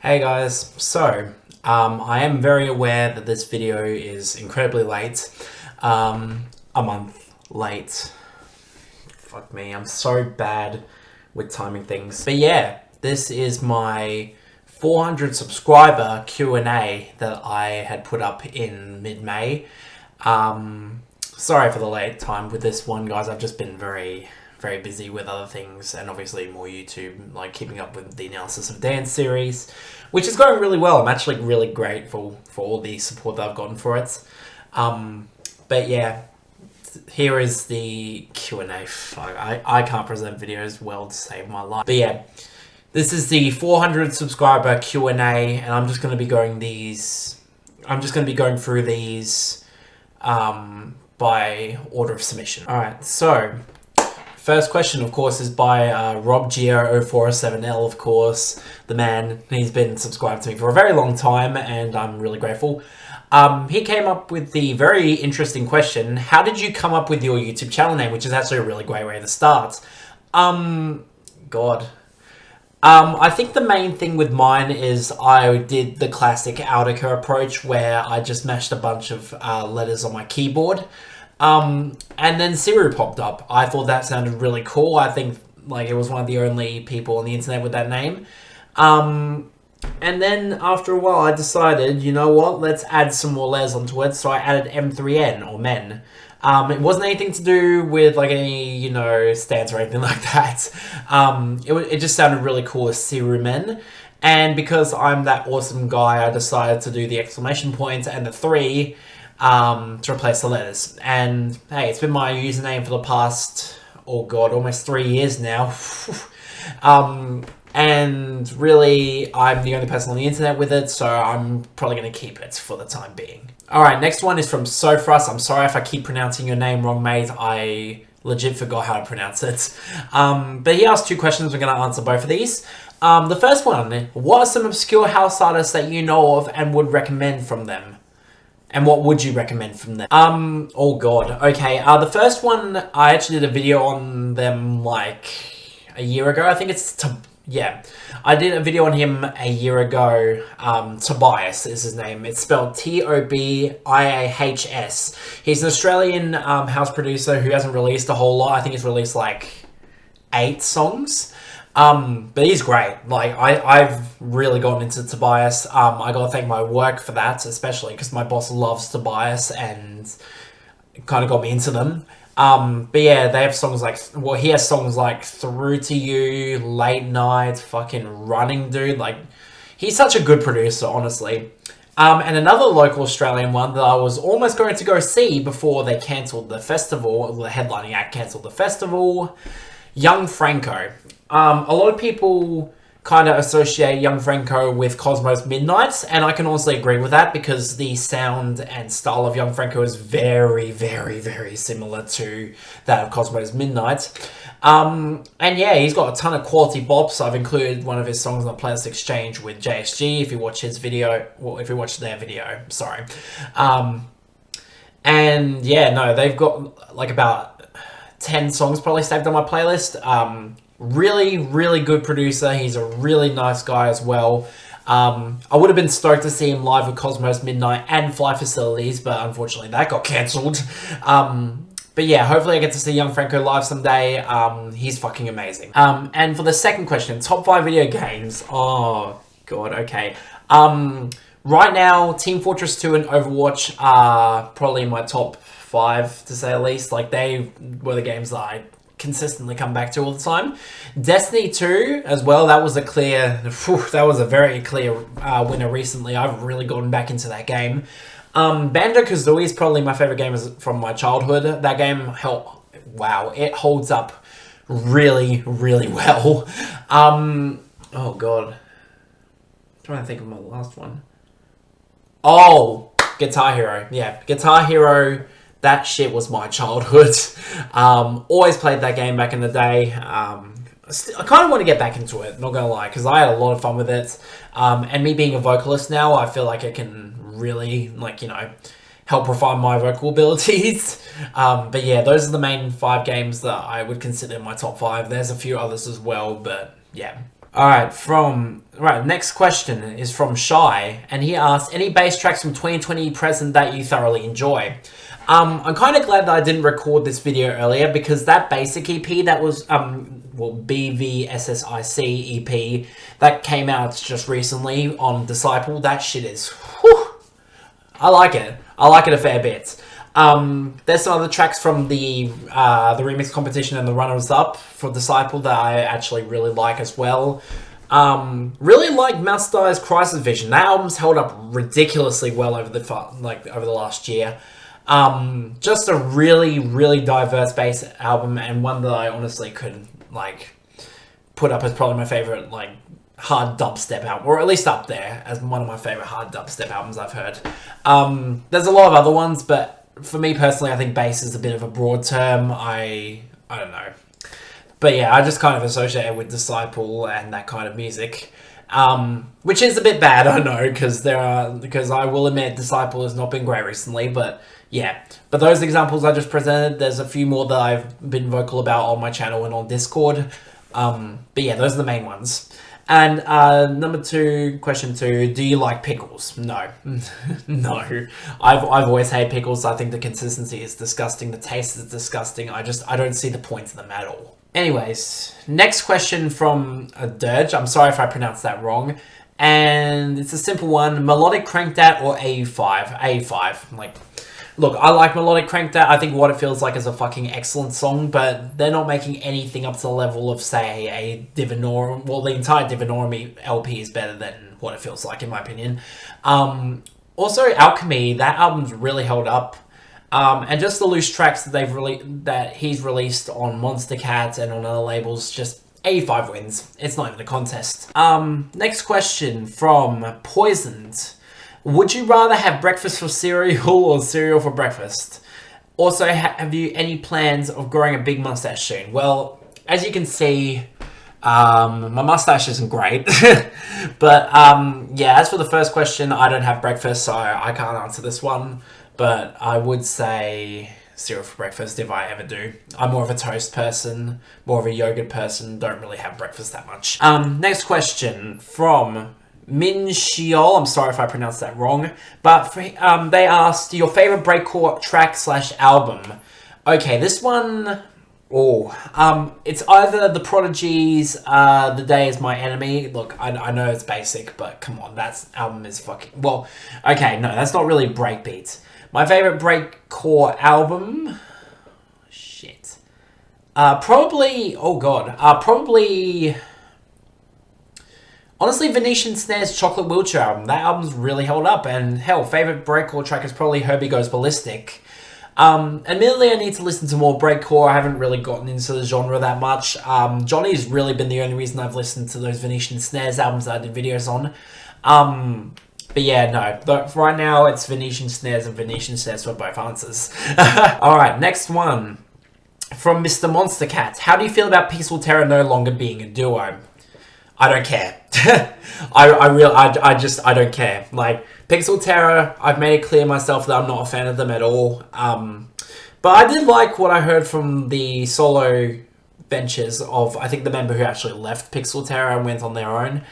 Hey guys, I am very aware that this video is incredibly late, a month late. Fuck me, I'm so bad with timing things. But yeah, this is my 400 subscriber Q&A that I had put up in mid-May. Sorry for the late time with this one, guys. I've just been very busy with other things and obviously more YouTube, like keeping up with the Analysis of Dance series, which is going really well. I'm actually really grateful for all the support that I've gotten for it. But yeah, here is the Q&A. I can't present videos well to save my life. But yeah, this is the 400 subscriber Q&A, and I'm just going to be going through these by order of submission. Alright, so first question, of course, is by RobGio0407 L, of course, the man. He's been subscribed to me for a very long time, and I'm really grateful. He came up with the very interesting question, how did you come up with your YouTube channel name, which is actually a really great way to start. I think the main thing with mine is I did the classic Audica approach where I just mashed a bunch of letters on my keyboard. And then Siri popped up. I thought that sounded really cool. I think like it was one of the only people on the internet with that name. And then after a while I decided, you know what, let's add some more letters onto it. So I added M3N or men. It wasn't anything to do with like any, you know, stance or anything like that. It just sounded really cool as Siri men. And because I'm that awesome guy, I decided to do the exclamation point and the 3 to replace the letters. And hey, it's been my username for the past, oh god, almost 3 years now. And really, I'm the only person on the internet with it, so I'm probably going to keep it for the time being. Alright, next one is from Sothras. I'm sorry if I keep pronouncing your name wrong, mate. I legit forgot how to pronounce it. But he asked 2 questions. We're going to answer both of these. The first one, what are some obscure house artists that you know of and would recommend from them? And what would you recommend from them? Oh god, okay. The first one, I actually did a video on them like a year ago. I think it's, yeah. I did a video on him a year ago. Tobias is his name. It's spelled Tobiahs. He's an Australian house producer who hasn't released a whole lot. I think he's released like 8 songs. But he's great. Like, I've really gotten into Tobias. I gotta thank my work for that, especially because my boss loves Tobias and kind of got me into them. But yeah, they have songs like, well, he has songs like Through to You, Late Night, fucking Running Dude. Like, he's such a good producer, honestly. And another local Australian one that I was almost going to go see before they cancelled the festival, the headlining act cancelled the festival, Young Franco. A lot of people kind of associate Young Franco with Cosmo's Midnight, and I can honestly agree with that because the sound and style of Young Franco is very similar to that of Cosmo's Midnight. And yeah, he's got a ton of quality bops. I've included one of his songs on the Playlist Exchange with JSG. If you watch his video, well, if you watch their video, sorry. And yeah, no, they've got like about 10 songs probably saved on my playlist. Really good producer. He's a really nice guy as well. I would have been stoked to see him live with Cosmos Midnight and Fly Facilities, but unfortunately that got cancelled. But yeah, hopefully I get to see Young Franco live someday. He's fucking amazing. And for the second question, top 5 video games. Oh god, okay. Right now, Team Fortress 2 and Overwatch are probably my top 5, to say the least. Like, they were the games that I consistently come back to all the time. Destiny 2 as well, that was a very clear winner recently. I've really gotten back into that game. Banjo-Kazooie is probably my favorite game from my childhood. That game, wow, it holds up really well. Oh god, I'm trying to think of my last one. Oh, Guitar Hero. Yeah, Guitar Hero. That shit was my childhood. Always played that game back in the day. I kind of want to get back into it, not gonna lie, because I had a lot of fun with it. And me being a vocalist now, I feel like it can really, like, you know, help refine my vocal abilities. But yeah, those are the main 5 games that I would consider my top 5. There's a few others as well, but yeah. Alright, from Right, next question is from Shy, and he asks, any bass tracks from 2020 present that you thoroughly enjoy? I'm kind of glad that I didn't record this video earlier, because that basic EP that was, well, BVSSIC EP that came out just recently on Disciple, that shit is, whew, I like it. I like it a fair bit. There's some other tracks from the remix competition and the runners-up for Disciple that I actually really like as well. Really like Mouse Die's Crisis Vision. That album's held up ridiculously well over the last year. Just a really, really diverse bass album, and one that I honestly could like put up as probably my favorite like hard dubstep album, or at least up there as one of my favorite hard dubstep albums I've heard. There's a lot of other ones, but for me personally, I think bass is a bit of a broad term. I don't know. But yeah, I just kind of associate it with Disciple and that kind of music. Which is a bit bad, I know, because I will admit Disciple has not been great recently, but yeah. But those examples I just presented, there's a few more that I've been vocal about on my channel and on Discord. But yeah, those are the main ones. And number two, question two, do you like pickles? No. No. I've always hated pickles. I think the consistency is disgusting. The taste is disgusting. I don't see the point of them at all. Anyways, next question from Dirge. I'm sorry if I pronounced that wrong. And it's a simple one. Melodic Cranked Out or AE5? AE5. Like, look, I like Melodic Cranked Out. I think What It Feels Like is a fucking excellent song, but they're not making anything up to the level of, say, a Divinorum. Well, the entire Divinorum LP is better than What It Feels Like, in my opinion. Also, Alchemy, that album's really held up. And just the loose tracks that he's released on Monstercat and on other labels, just AE5 wins. It's not even a contest. Next question from Poisoned. Would you rather have breakfast for cereal or cereal for breakfast? Also, have you any plans of growing a big mustache soon? Well, as you can see, my mustache isn't great. But yeah, as for the first question, I don't have breakfast, so I can't answer this one. But I would say cereal for breakfast if I ever do. I'm more of a toast person, more of a yogurt person, don't really have breakfast that much. Next question from MINCHEOL. I'm sorry if I pronounced that wrong. But they asked, your favorite breakcore track / album? Okay, this one... Oh, it's either The Prodigy's The Day Is My Enemy. Look, I know it's basic, but come on, that album is fucking... Well, okay, no, that's not really breakbeat. My favorite breakcore album... Shit. Probably... Oh, God. Probably... Honestly, Venetian Snare's Chocolate Wheelchair album. That album's really held up. And hell, favorite breakcore track is probably Herbie Goes Ballistic. Admittedly, I need to listen to more breakcore. I haven't really gotten into the genre that much. Johnny's really been the only reason I've listened to those Venetian Snares albums that I did videos on. But yeah, no. But right now, it's Venetian Snares and Venetian Snares for both answers. Alright, next one. From Mr. Monstercat. How do you feel about Pixel Terror no longer being a duo? I don't care. I don't care. Like, Pixel Terror, I've made it clear myself that I'm not a fan of them at all. But I did like what I heard from the solo ventures of, I think, the member who actually left Pixel Terror and went on their own.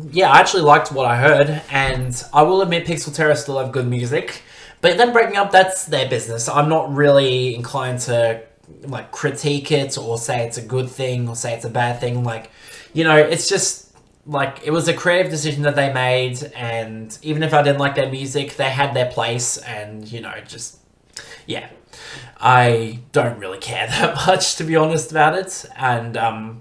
Yeah, I actually liked what I heard, and I will admit Pixel Terror still have good music. But them breaking up, that's their business. I'm not really inclined to like critique it or say it's a good thing or say it's a bad thing. Like, you know, it's just like, it was a creative decision that they made, and even if I didn't like their music, they had their place, and, you know, just, yeah. I don't really care that much, to be honest, about it. And,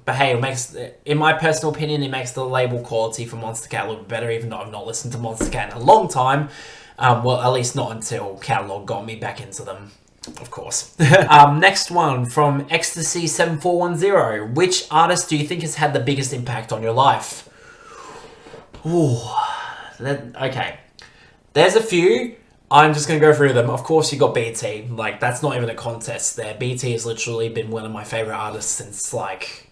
but hey, it makes, in my personal opinion, it makes the label quality for Monstercat look better, even though I've not listened to Monstercat in a long time. Well, at least not until Catalog got me back into them, of course. Next one from Ecstasy7410. Which artist do you think has had the biggest impact on your life? Ooh, okay. There's a few. I'm just going to go through them. Of course, you got BT. Like, that's not even a contest there. BT has literally been one of my favorite artists since, like,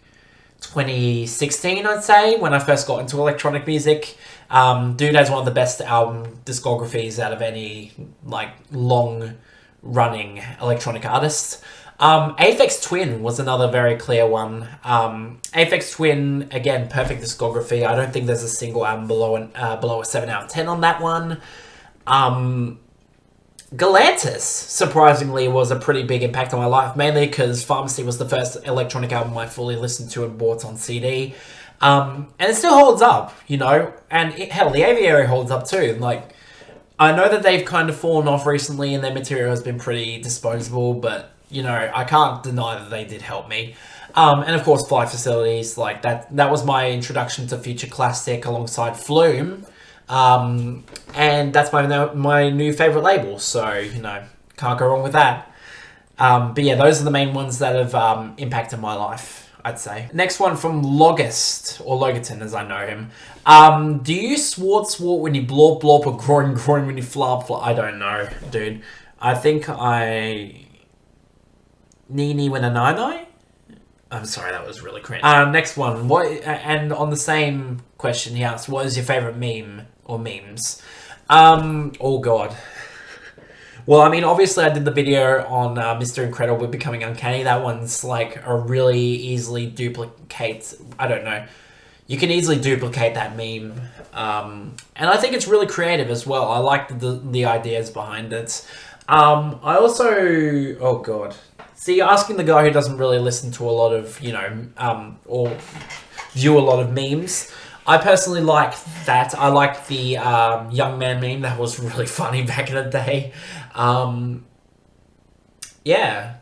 2016, I'd say, when I first got into electronic music. Dude has one of the best album discographies out of any, like, long-running electronic artists. Aphex Twin was another very clear one. Aphex Twin, again, perfect discography. I don't think there's a single album below a 7 out of 10 on that one. Galantis, surprisingly, was a pretty big impact on my life, mainly because Pharmacy was the first electronic album I fully listened to and bought on CD. And it still holds up, you know, and hell, the Aviary holds up too. Like, I know that they've kind of fallen off recently and their material has been pretty disposable, but, you know, I can't deny that they did help me. And of course, Flight Facilities, like that was my introduction to Future Classic alongside Flume. And that's my new favorite label, so, you know, can't go wrong with that. But yeah, those are the main ones that have impacted my life, I'd say. Next one from logestt, or logestt as I know him. Do you swart when you blorp or groin when you flop? I don't know, dude. I think I nee when a nine. I'm sorry, that was really cringe. Next one. And on the same question, he asked, what is your favorite meme or memes? Oh god. Well, I mean, obviously I did the video on Mr. Incredible becoming uncanny. That one's like a really easily duplicate. I don't know. You can easily duplicate that meme. And I think it's really creative as well. I like the ideas behind it. I also, oh god. See, asking the guy who doesn't really listen to a lot of, you know, or view a lot of memes, I personally like that. I like the young man meme. That was really funny back in the day. Yeah.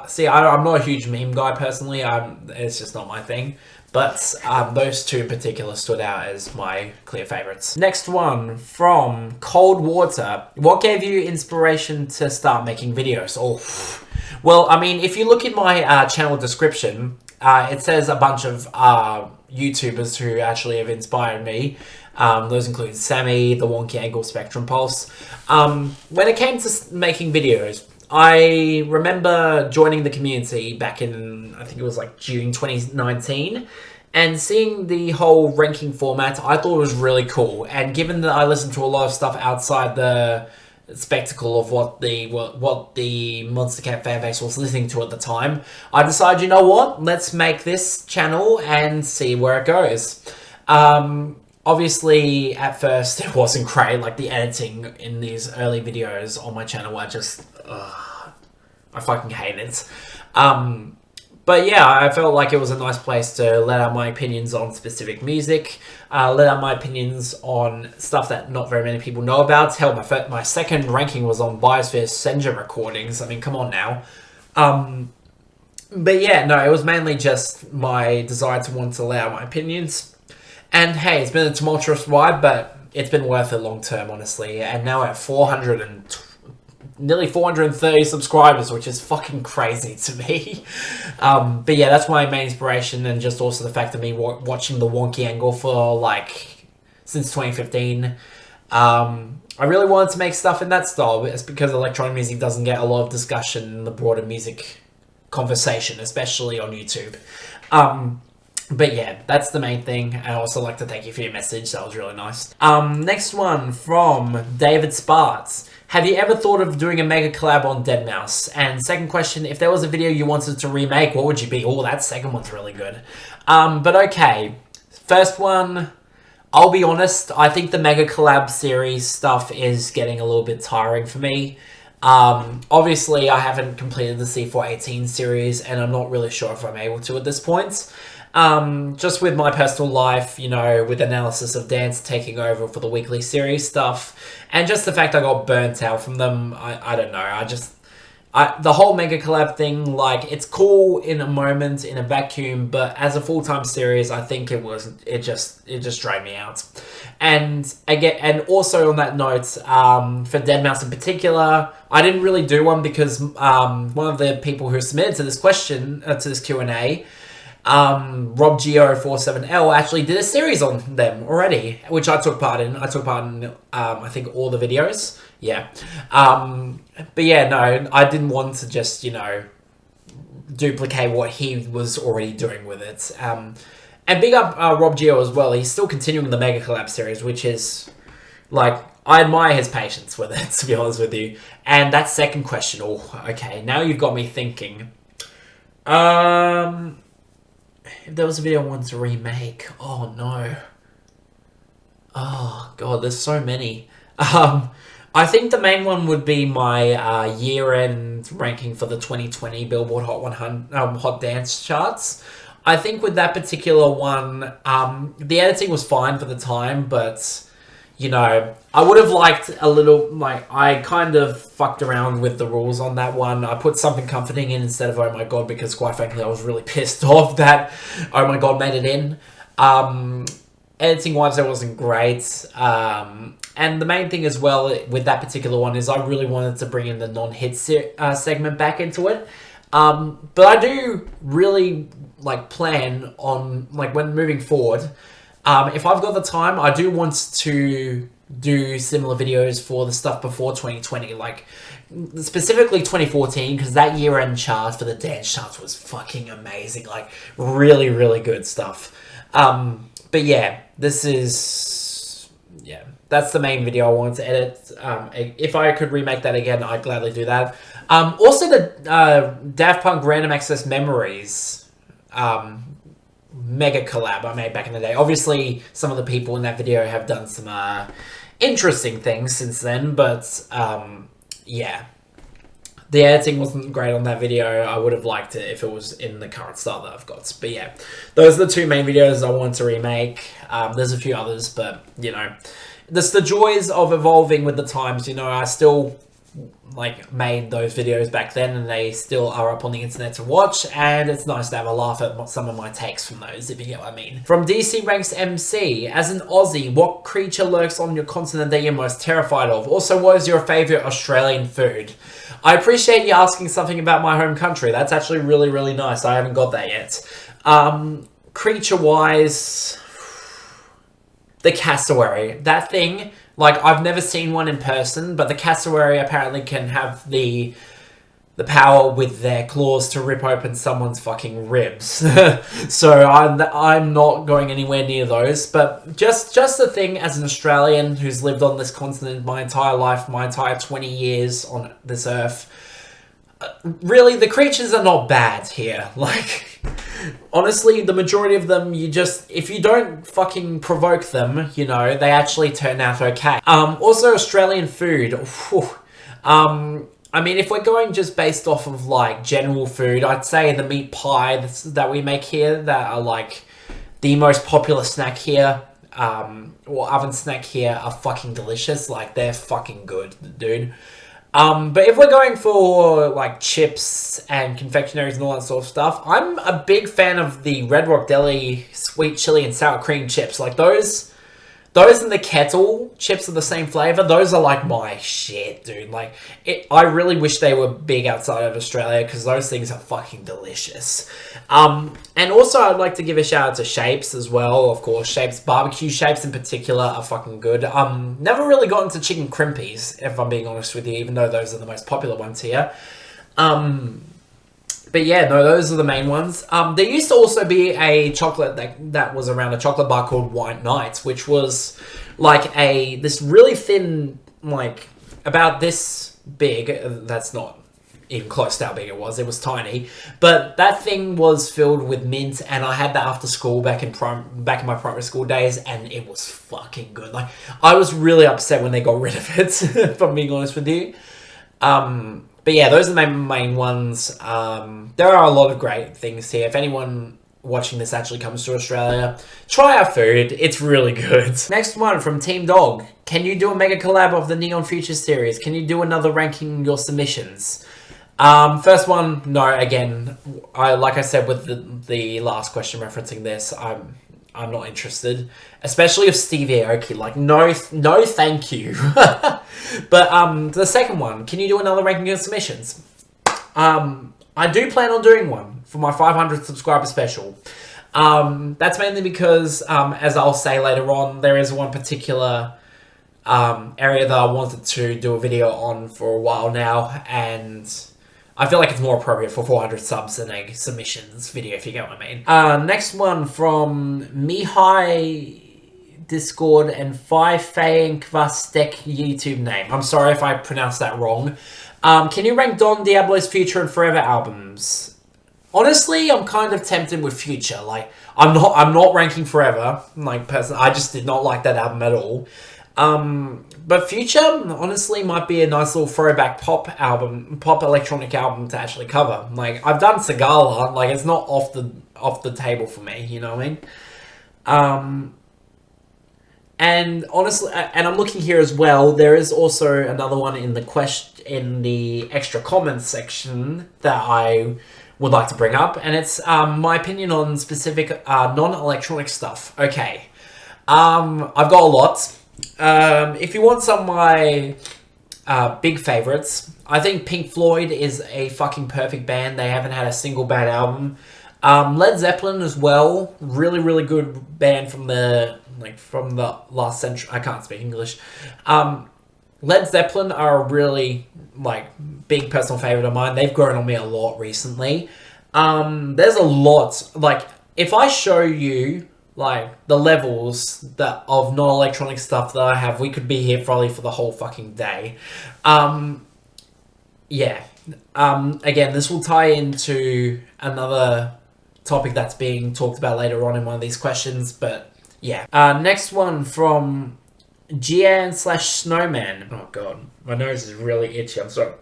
See, I'm not a huge meme guy personally. It's just not my thing. But those two in particular stood out as my clear favorites. Next one from Coldwater. What gave you inspiration to start making videos? Oh, well, I mean, if you look in my channel description, it says a bunch of YouTubers who actually have inspired me. Those include Sammy, The Wonky Angle, Spectrum Pulse. When it came to making videos, I remember joining the community back in, I think it was like June 2019, and seeing the whole ranking format, I thought it was really cool. And given that I listened to a lot of stuff outside the spectacle of what the Monstercat fanbase was listening to at the time, I decided, you know what, let's make this channel and see where it goes. Obviously, at first, it wasn't great. Like, the editing in these early videos on my channel, I just, I fucking hate it. But yeah, I felt like it was a nice place to let out my opinions on specific music, let out my opinions on stuff that not very many people know about. Hell, my second ranking was on Biosphere Senja recordings. I mean, come on now. But yeah, no, it was mainly just my desire to want to lay out my opinions. And hey, it's been a tumultuous ride, but it's been worth it long term, honestly. And now at nearly 430 subscribers, which is fucking crazy to me. But yeah, that's my main inspiration, and just also the fact of me watching The Wonky Angle for like since 2015. I really wanted to make stuff in that style, but it's because electronic music doesn't get a lot of discussion in the broader music conversation, especially on YouTube. But yeah, that's the main thing. I also like to thank you for your message. That was really nice. Next one from David Sparts. Have you ever thought of doing a mega collab on deadmau5? And second question, if there was a video you wanted to remake, what would you be? Oh, that second one's really good. But okay. First one, I'll be honest, I think the mega collab series stuff is getting a little bit tiring for me. Obviously, I haven't completed the C418 series, and I'm not really sure if I'm able to at this point. Just with my personal life, you know, with analysis of dance taking over for the weekly series stuff, and just the fact I got burnt out from them, I don't know, the whole mega collab thing, like, it's cool in a moment, in a vacuum, but as a full-time series, I think it just dragged me out. And again, and also on that note, for deadmau5 in particular, I didn't really do one because one of the people who submitted to this question, to this Q&A, RobGio0407 L actually did a series on them already, which I took part in. I took part in, I think, all the videos. Yeah. But yeah, no, I didn't want to just, you know, duplicate what he was already doing with it. And big up RobGio as well. He's still continuing the Mega Collab series, which is, like, I admire his patience with it, to be honest with you. And that second question, oh, okay, now you've got me thinking. If there was a video I wanted to remake, oh no. Oh god, there's so many. I think the main one would be my year-end ranking for the 2020 Billboard Hot 100 Hot Dance charts. I think with that particular one, the editing was fine for the time, but you know, I would have liked a little, like, I kind of fucked around with the rules on that one. I put something comforting in instead of oh my god, because quite frankly I was really pissed off that oh my god made it in. Editing wise, it wasn't great. And the main thing as well with that particular one is I really wanted to bring in the non-hit segment back into it. But I do really like plan on, like, when moving forward, if I've got the time, I do want to do similar videos for the stuff before 2020, like specifically 2014, because that year-end chart for the dance charts was fucking amazing, like really, really good stuff. But yeah, this is, yeah, that's the main video I wanted to edit. If I could remake that again, I'd gladly do that. Also the Daft Punk Random Access Memories mega collab I made back in the day. Obviously, some of the people in that video have done some interesting things since then, but yeah. The editing wasn't great on that video. I would have liked it if it was in the current style that I've got. But yeah, those are the two main videos I wanted to remake. There's a few others, but you know, that's the joys of evolving with the times. You know, I still like made those videos back then and they still are up on the internet to watch, and it's nice to have a laugh at some of my takes from those, if you get what I mean. From DCranksMC, as an Aussie, what creature lurks on your continent that you're most terrified of? Also, what is your favourite Australian food? I appreciate you asking something about my home country. That's actually really, really nice. I haven't got that yet. Creature-wise, the cassowary. That thing, like, I've never seen one in person, but the cassowary apparently can have the power with their claws to rip open someone's fucking ribs. So I'm not going anywhere near those. But just the thing, as an Australian who's lived on this continent my entire life, my entire 20 years on this earth, really, the creatures are not bad here. Like, honestly, the majority of them, if you don't fucking provoke them, you know, they actually turn out okay. Also, Australian food. Whew. I mean, if we're going just based off of, like, general food, I'd say the meat pie that we make here, that are, like, the most popular snack here, or oven snack here, are fucking delicious. Like, they're fucking good, dude. But if we're going for, like, chips and confectionaries and all that sort of stuff, I'm a big fan of the Red Rock Deli sweet chili and sour cream chips. Like, those and the kettle chips are the same flavor. Those are like my shit, dude. Like, I really wish they were big outside of Australia, because those things are fucking delicious. And also I'd like to give a shout out to Shapes as well. Of course, Shapes, barbecue Shapes in particular are fucking good. Never really got into chicken crimpies, if I'm being honest with you, even though those are the most popular ones here. But yeah, no, those are the main ones. There used to also be a chocolate that was around, a chocolate bar called White Knight, which was like this really thin, like about this big. That's not even close to how big it was. It was tiny, but that thing was filled with mint, and I had that after school back in my primary school days, and it was fucking good. Like, I was really upset when they got rid of it, if I'm being honest with you. But yeah, those are the main ones. There are a lot of great things here. If anyone watching this actually comes to Australia, try our food. It's really good. Next one from Team Dog. Can you do a mega collab of the Neon Futures series? Can you do another ranking your submissions? First one, no. Again, like I said with the last question referencing this, I'm not interested, especially if Stevie Aoki. Like, no, thank you. But the second one, can you do another ranking of submissions? I do plan on doing one for my 500 subscriber special. That's mainly because, as I'll say later on, there is one particular area that I wanted to do a video on for a while now, and I feel like it's more appropriate for 400 subs than a submissions video, if you get what I mean. Next one from MIHAI Discord and Kvastek YouTube name. I'm sorry if I pronounced that wrong. Can you rank Don Diablo's Future and Forever albums? Honestly, I'm kind of tempted with Future. Like, I'm not ranking Forever. Like, personally, I just did not like that album at all. But Future, honestly, might be a nice little throwback pop electronic album to actually cover. Like, I've done Sagala, like, it's not off the table for me, you know what I mean? And honestly, and I'm looking here as well, there is also another one in the extra comments section that I would like to bring up, and it's my opinion on specific non-electronic stuff. Okay. I've got a lot. If you want some of my big favorites, I think Pink Floyd is a fucking perfect band. They haven't had a single bad album. Led Zeppelin as well, really, really good band from the last century. I can't speak English. Led Zeppelin are a really, like, big personal favorite of mine. They've grown on me a lot recently. There's a lot, like, if I show you, like, the levels of non-electronic stuff that I have, we could be here probably for the whole fucking day. Yeah. Again, this will tie into another topic that's being talked about later on in one of these questions, but yeah. Next one from Gian/Snowman. Oh god, my nose is really itchy, I'm sorry.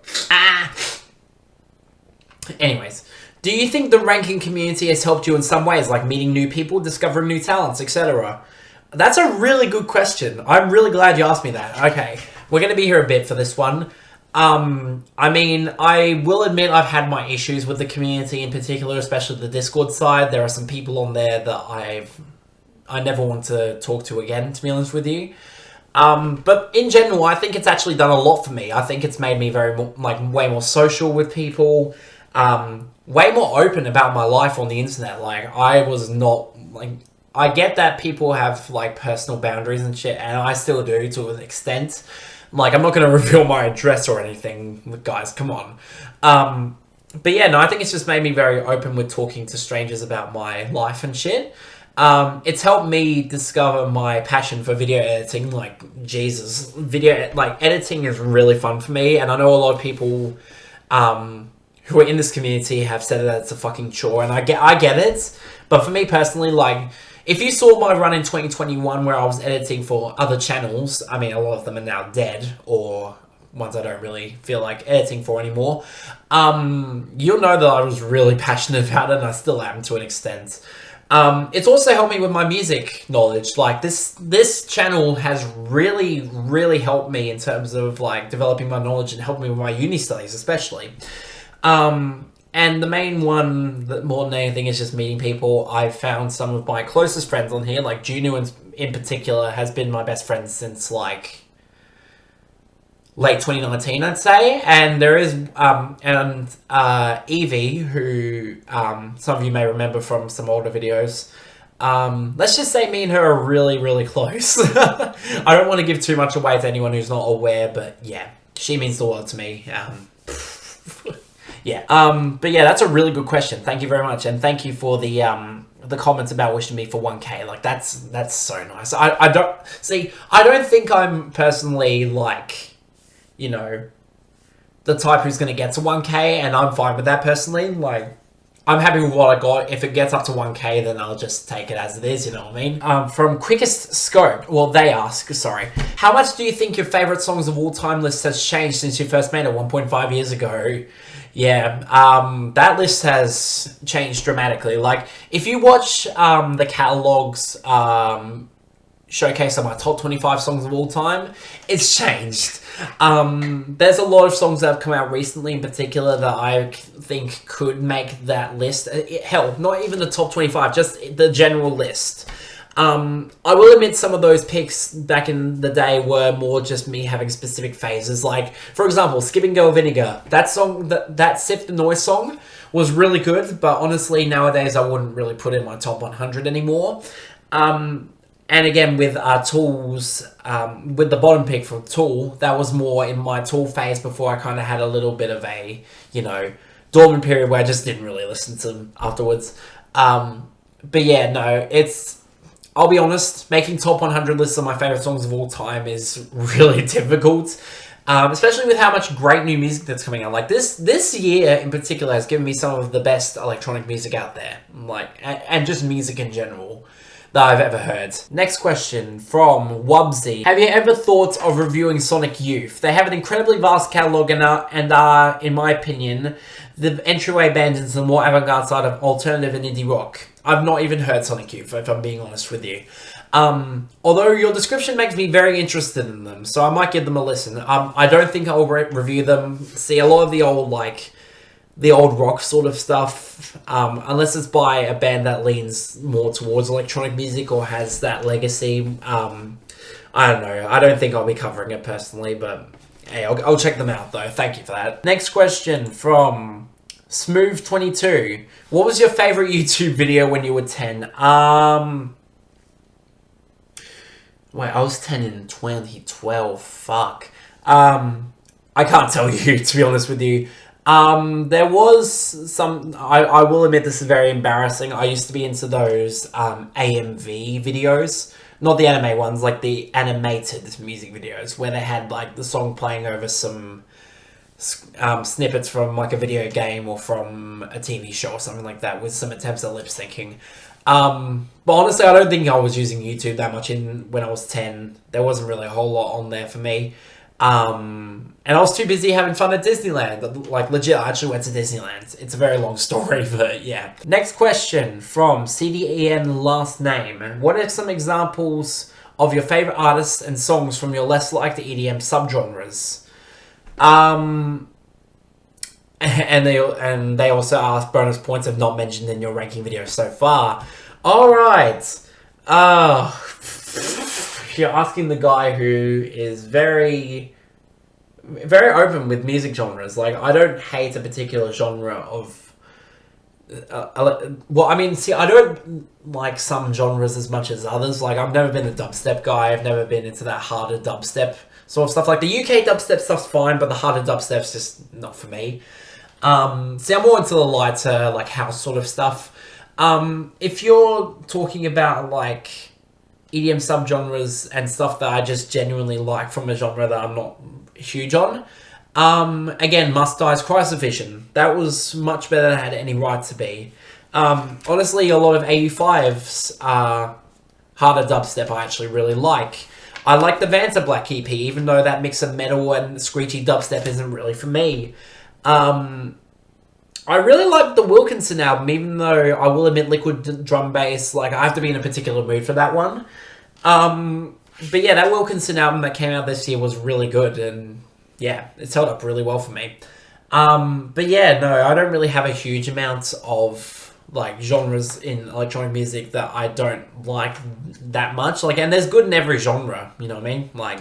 Anyways, do you think the ranking community has helped you in some ways, like meeting new people, discovering new talents, etc.? That's a really good question. I'm really glad you asked me that. Okay, we're going to be here a bit for this one. I mean, I will admit I've had my issues with the community in particular, especially the Discord side. There are some people on there that I never want to talk to again, to be honest with you. But in general, I think it's actually done a lot for me. I think it's made me way more social with people, way more open about my life on the internet. Like, I was not, like, I get that people have, like, personal boundaries and shit, and I still do to an extent. Like, I'm not going to reveal my address or anything, guys, come on. But yeah, no, I think it's just made me very open with talking to strangers about my life and shit. It's helped me discover my passion for video editing. Like, Jesus, editing is really fun for me, and I know a lot of people who are in this community have said that it's a fucking chore, and I get it, but for me personally, like, if you saw my run in 2021 where I was editing for other channels, I mean, a lot of them are now dead, or ones I don't really feel like editing for anymore, you'll know that I was really passionate about it, and I still am to an extent. It's also helped me with my music knowledge. Like, this channel has really, really helped me in terms of, like, developing my knowledge and helping me with my uni studies, especially. And the main one, that more than anything, is just meeting people. I've found some of my closest friends on here, like Juno in particular has been my best friend since, like, late 2019, I'd say. And there is, EVIE, who, some of you may remember from some older videos. Let's just say me and her are really, really close. I don't want to give too much away to anyone who's not aware, but yeah, she means the world to me. Yeah. But yeah, that's a really good question. Thank you very much, and thank you for the comments about wishing me for 1K. Like, that's so nice. I don't think I'm personally, like, you know, the type who's gonna get to 1K, and I'm fine with that personally. Like, I'm happy with what I got. If it gets up to 1K, then I'll just take it as it is, you know what I mean? From Quickestscoped, well, they ask, sorry. How much do you think your favourite songs of all time list has changed since you first made it 1.5 years ago? Yeah, that list has changed dramatically. Like, if you watch the catalogs showcase of my top 25 songs of all time, it's changed. There's a lot of songs that have come out recently in particular that I think could make that list. Hell, not even the top 25, just the general list. I will admit some of those picks back in the day were more just me having specific phases. Like, for example, Skipping Girl Vinegar. That song, that Sift the Noise song was really good, but honestly, nowadays I wouldn't really put it in my top 100 anymore. And again, with Tool's, with the bottom pick from Tool, that was more in my Tool phase before I kind of had a little bit of a, you know, dormant period where I just didn't really listen to them afterwards. But yeah, no, I'll be honest, making top 100 lists of my favourite songs of all time is really difficult. Especially with how much great new music that's coming out. Like this year in particular has given me some of the best electronic music out there. Like, and just music in general that I've ever heard. Next question from Wubzy. Have you ever thought of reviewing Sonic Youth? They have an incredibly vast catalogue and are, in my opinion, the entryway band into the more avant-garde side of alternative and indie rock. I've not even heard Sonic Youth, if I'm being honest with you. Although your description makes me very interested in them, so I might give them a listen. I don't think I'll review them. See, a lot of the old, like, the old rock sort of stuff, unless it's by a band that leans more towards electronic music or has that legacy, I don't know. I don't think I'll be covering it personally, but hey, I'll check them out though. Thank you for that. Next question from Smooth22. What was your favorite YouTube video when you were 10? Wait, I was 10 in 2012. Fuck. I can't tell you, to be honest with you. There was some, I will admit this is very embarrassing. I used to be into those AMV videos. Not the anime ones, like the animated music videos where they had like the song playing over some snippets from like a video game or from a TV show or something like that with some attempts at lip syncing. But honestly, I don't think I was using YouTube that much when I was 10. There wasn't really a whole lot on there for me. And I was too busy having fun at Disneyland. Like, legit, I actually went to Disneyland. It's a very long story, but yeah. Next question from CDEN last name. What are some examples of your favorite artists and songs from your less liked EDM subgenres? And they also ask bonus points if not mentioned in your ranking video so far. Alright. You're asking the guy who is very, very open with music genres. Like, I don't hate a particular genre of... well, I mean, see, I don't like some genres as much as others. Like, I've never been a dubstep guy. I've never been into that harder dubstep sort of stuff. Like, the UK dubstep stuff's fine, but the harder dubstep's just not for me. See, I'm more into the lighter, like, house sort of stuff. If you're talking about, like, EDM subgenres and stuff that I just genuinely like from a genre that I'm not huge on, again, Must Die's Crucifixion. That was much better than it had any right to be. Honestly, a lot of AU5's harder dubstep I actually really like. I like the Vanta Black EP, even though that mix of metal and screechy dubstep isn't really for me. I really like the Wilkinson album, even though I will admit liquid drum bass, like, I have to be in a particular mood for that one. But yeah, that Wilkinson album that came out this year was really good, and yeah, it's held up really well for me. But yeah, no, I don't really have a huge amount of, like, genres in electronic music that I don't like that much. Like, and there's good in every genre, you know what I mean? Like,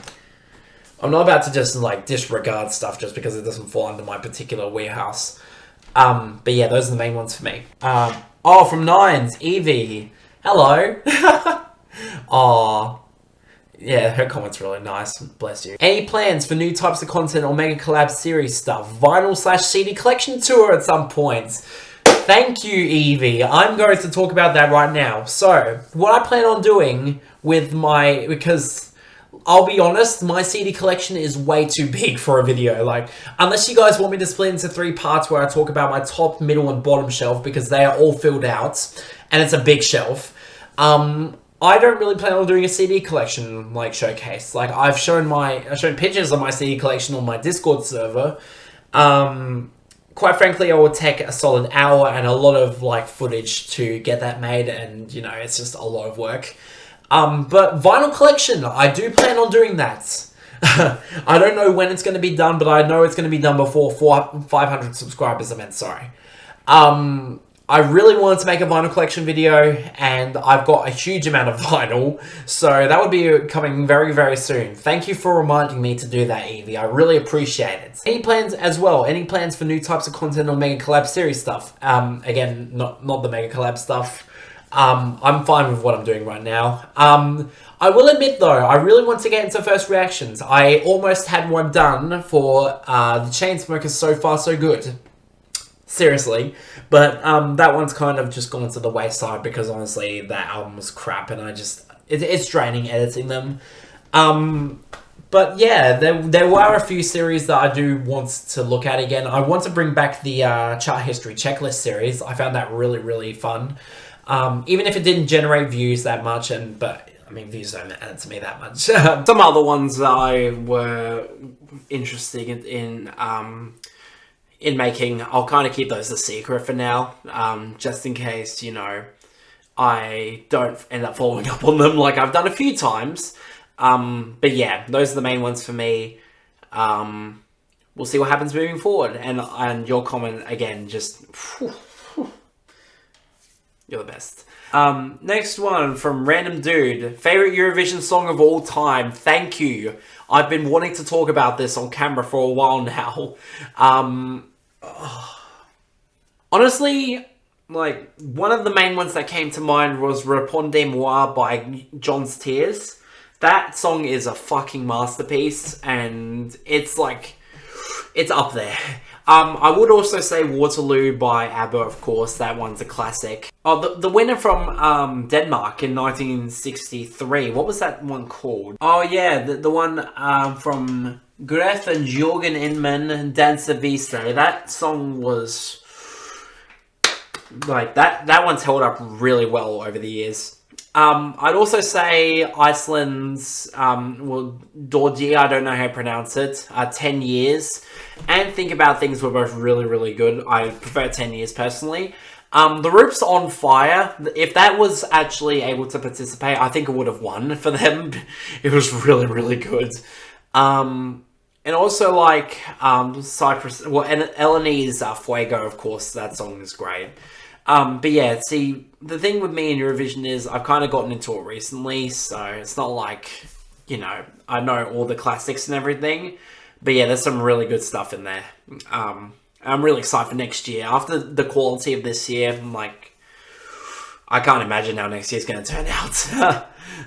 I'm not about to just, like, disregard stuff just because it doesn't fall under my particular wheelhouse. But yeah, those are the main ones for me. Oh, from Nines, Evie. Hello. Aw. Yeah, her comment's really nice. Bless you. Any plans for new types of content or mega collab series stuff? Vinyl/CD collection tour at some point. Thank you, Evie. I'm going to talk about that right now. So, what I plan on doing with my... Because... I'll be honest, my CD collection is way too big for a video. Like, unless you guys want me to split into 3 parts where I talk about my top, middle, and bottom shelf, because they are all filled out, and it's a big shelf, I don't really plan on doing a CD collection, like, showcase. Like, I've shown pictures of my CD collection on my Discord server. Quite frankly, I would take a solid hour and a lot of, like, footage to get that made, and, you know, it's just a lot of work. But vinyl collection, I do plan on doing that. I don't know when it's going to be done, but I know it's going to be done before 500 subscribers, sorry. I really wanted to make a vinyl collection video, and I've got a huge amount of vinyl, so that would be coming very, very soon. Thank you for reminding me to do that, Evie. I really appreciate it. Any plans as well? Any plans for new types of content or mega collab series stuff? Again, not the mega collab stuff. I'm fine with what I'm doing right now. I will admit though, I really want to get into first reactions. I almost had one done for the Chainsmokers So Far So Good. Seriously. But that one's kind of just gone to the wayside because honestly that album was crap and it's draining editing them. But yeah, there were a few series that I do want to look at again. I want to bring back the chart history checklist series. I found that really, really fun. Even if it didn't generate views that much, but I mean, views don't matter to me that much. Some other ones that I were interested in making, I'll kind of keep those a secret for now, just in case, you know, I don't end up following up on them like I've done a few times. But yeah, those are the main ones for me. We'll see what happens moving forward. And your comment, again, just... You're the best. Next one from Random Dude. Favorite Eurovision song of all time. Thank you. I've been wanting to talk about this on camera for a while now. Honestly, like, one of the main ones that came to mind was Répondez-moi by John's Tears. That song is a fucking masterpiece, and it's like, it's up there. I would also say Waterloo by ABBA, of course. That one's a classic. Oh, the winner from Denmark in 1963. What was that one called? Oh yeah, the one from Gref and Jørgen Inman, Danse Vista. That song was... like, that one's held up really well over the years. I'd also say Iceland's, well, Dorji, I don't know how to pronounce it, 10 Years, and Think About Things were both really, really good. I prefer 10 Years personally. The Roop's On Fire, if that was actually able to participate, I think it would have won for them. It was really, really good. And also, like, Cyprus, well, and Eleni's Fuego, of course, that song is great. But yeah, see, the thing with me in Eurovision is I've kind of gotten into it recently, so it's not like, you know, I know all the classics and everything. But yeah, there's some really good stuff in there. I'm really excited for next year. After the quality of this year, I'm like, I can't imagine how next year's going to turn out.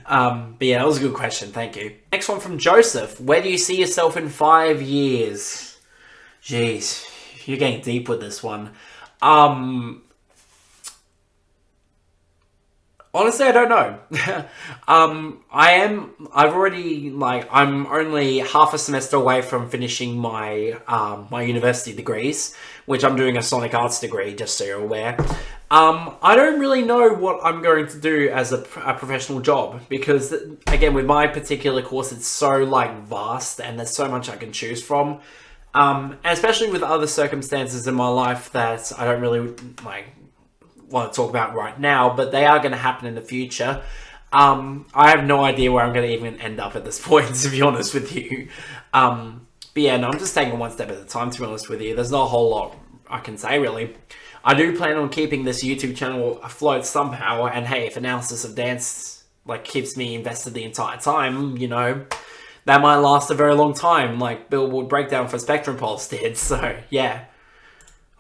But yeah, that was a good question. Thank you. Next one from Joseph. Where do you see yourself in 5 years? Jeez, you're getting deep with this one. Honestly, I don't know. I'm only half a semester away from finishing my my university degrees, which I'm doing a Sonic Arts degree, just so you're aware. I don't really know what I'm going to do as a professional job, because, again, with my particular course, it's so, like, vast, and there's so much I can choose from. And especially with other circumstances in my life that I don't really, like, want to talk about right now, but they are going to happen in the future. I have no idea where I'm going to even end up at this point, to be honest with you. But yeah, no, I'm just taking one step at a time, to be honest with you. There's not a whole lot I can say, really. I do plan on keeping this YouTube channel afloat somehow, and hey, if Analysis of Dance, like, keeps me invested the entire time, you know, that might last a very long time, like Billboard Breakdown for Spectrum Pulse did, so yeah.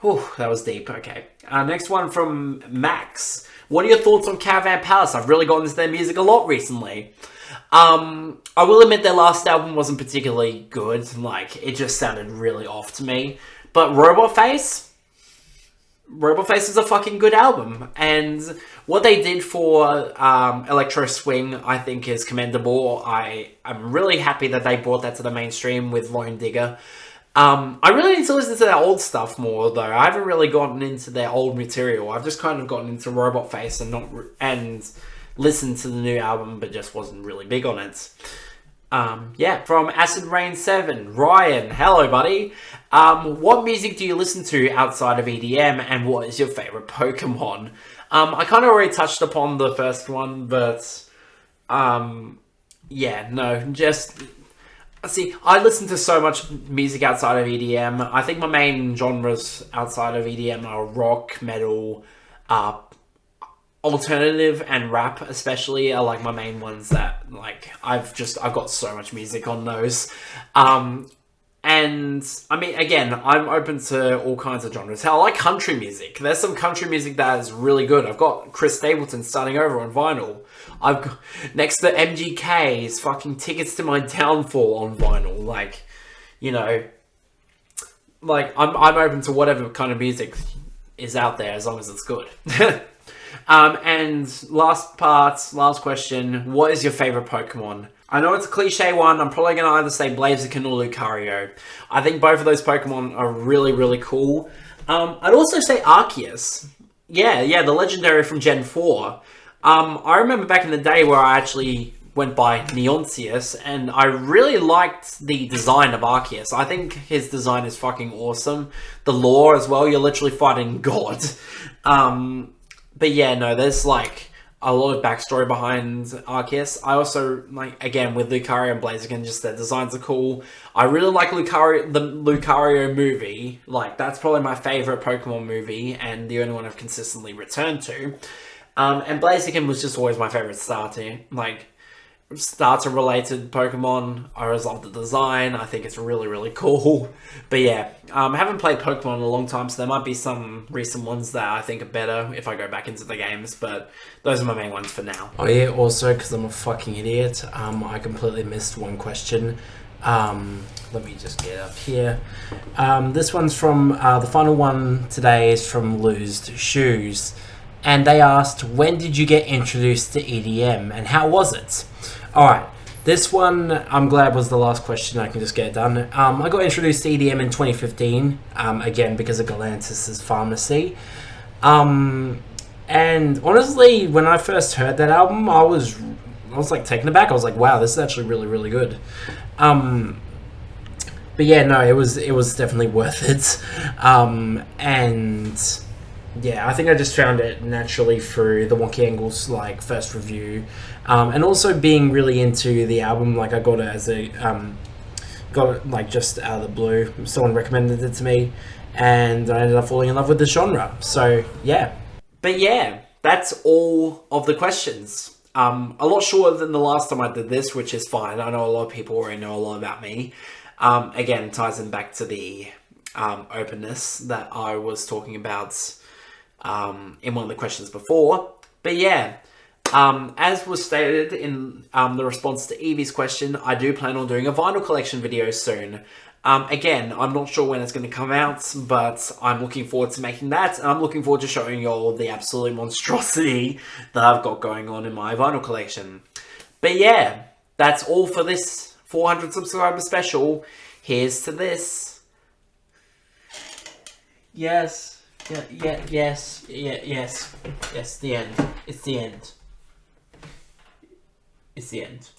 Whew, that was deep. Okay. Next one from Max. What are your thoughts on Caravan Palace? I've really gotten into their music a lot recently. I will admit their last album wasn't particularly good. Like, it just sounded really off to me. But Robot Face is a fucking good album. And what they did for Electro Swing, I think, is commendable. I'm really happy that they brought that to the mainstream with Lone Digger. I really need to listen to their old stuff more, though. I haven't really gotten into their old material. I've just kind of gotten into Robot Face and listened to the new album, but just wasn't really big on it. Yeah, from acidrain 7, Ryan. Hello, buddy. What music do you listen to outside of EDM, and what is your favorite Pokemon? I kind of already touched upon the first one, but yeah, no, just... See, I listen to so much music outside of EDM. I think my main genres outside of EDM are rock, metal, alternative, and rap especially are like my main ones that, like, I've got so much music on those. And I mean, again, I'm open to all kinds of genres. Hell, I like country music. There's some country music that is really good. I've got Chris Stapleton starting over on vinyl. I've got, next to MGK's fucking Tickets to My Downfall on vinyl. Like, you know, like, I'm open to whatever kind of music is out there as long as it's good. And last question, what is your favorite Pokemon? I know it's a cliche one. I'm probably going to either say Blaziken or Lucario. I think both of those Pokemon are really, really cool. I'd also say Arceus. Yeah, the legendary from Gen 4. I remember back in the day where I actually went by Neontius, and I really liked the design of Arceus. I think his design is fucking awesome. The lore as well, you're literally fighting God. But yeah, no, there's like a lot of backstory behind Arceus. I also, like, again, with Lucario and Blaziken, just their designs are cool. I really like the Lucario movie. Like, that's probably my favorite Pokemon movie, and the only one I've consistently returned to. And Blaziken was just always my favorite starter. Like, starter-related Pokemon, I always love the design. I think it's really, really cool. But yeah, I haven't played Pokemon in a long time, so there might be some recent ones that I think are better if I go back into the games, but those are my main ones for now. Oh yeah, also, because I'm a fucking idiot, I completely missed one question. Let me just get up here. This one's from, the final one today is from loozedshoes. And they asked, when did you get introduced to EDM and how was it? Alright, this one I'm glad was the last question. I can just get it done. I got introduced to EDM in 2015, again because of Galantis' Pharmacy. And honestly, when I first heard that album, I was like taken aback. I was like, wow, this is actually really, really good. But yeah, no, it was definitely worth it. And yeah, I think I just found it naturally through the Wonky Angles like first review, and also being really into the album. Like I got it as a got it like just out of the blue. Someone recommended it to me, and I ended up falling in love with the genre. So yeah. But yeah, that's all of the questions. A lot shorter than the last time I did this, which is fine. I know a lot of people already know a lot about me. Again, ties in back to the openness that I was talking about in one of the questions before. But yeah, as was stated in the response to Evie's question, I do plan on doing a vinyl collection video soon. Again, I'm not sure when it's going to come out, but I'm looking forward to making that, and I'm looking forward to showing you all the absolute monstrosity that I've got going on in my vinyl collection. But yeah, that's all for this 400 subscriber special. Here's to this. Yes, yes, the end. It's the end. It's the end.